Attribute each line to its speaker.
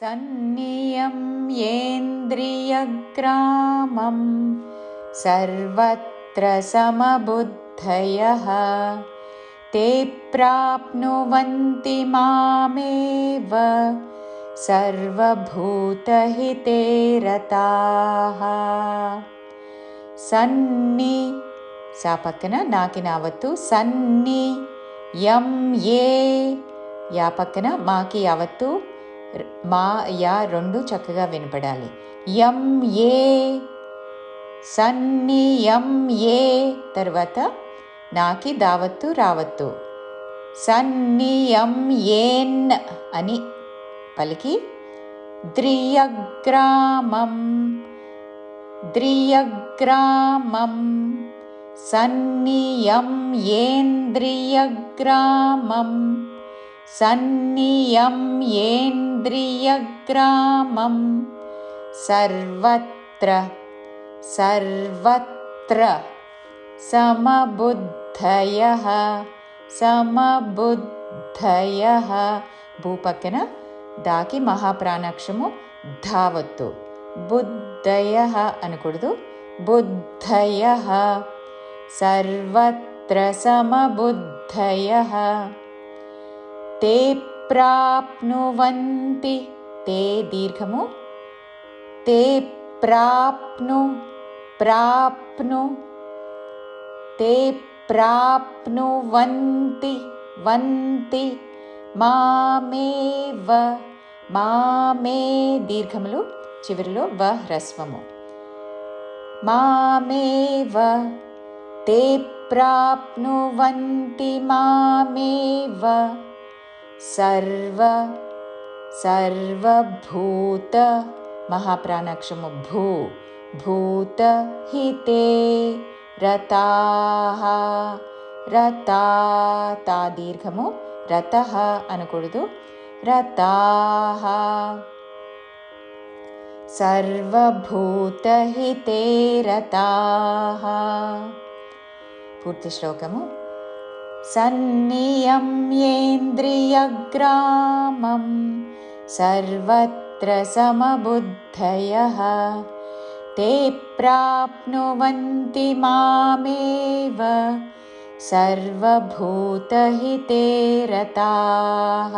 Speaker 1: सन्नियम्येन्द्रियग्रामं सर्वत्र समबुद्धयः ते प्राप्नुवन्ति मामेव सर्वभूतहिते रताः। సన్ని సా పక్కన నాకి నావత్తు సన్ని యం ఏ యా పక్కన మాకి యావత్తు మా యా రెండు చక్కగా వినపడాలి. యం ఏ సన్ని యం ఏ తర్వాత నాకి దావత్తు రావత్తు సన్ని యం ఏన్ అని పలికి ద్రియగ్రామం ద్రియగ్రామం సన్నియం ఏంద్రియగ్రామం సన్నియం ఏంద్రియగ్రామం సర్వత్ర సర్వత్ర సమబుద్ధయః సమబుద్ధయః భూ పక్కన దాకి మహాప్రాణాక్షము ధావత్తు బుద్ధయః అనకూడదు బుద్ధయః సర్వత్ర సమబుద్ధయః తే ప్రాప్నువంతి తే దీర్ఘము తే ప్రాప్ను ప్రాప్ను తే ప్రాప్నువంతి వంతి మామేవ మామే దీర్ఘములు చివరిలో వ హ్రస్వము మామేవ తే ప్రాప్నువంతి మామేవ సర్వభూత మహాప్రాణాక్షము భూ భూత హితే రతాః రతా తా దీర్ఘము రతః అనకూడదు రతాః సర్వభూతహితే రతాః. పూర్తి శ్లోకము. సన్నియమ్యేంద్రియగ్రామం సర్వత్ర సమబుద్ధయః తే ప్రాప్నువంతి మామేవ సర్వభూతహితే రతాః.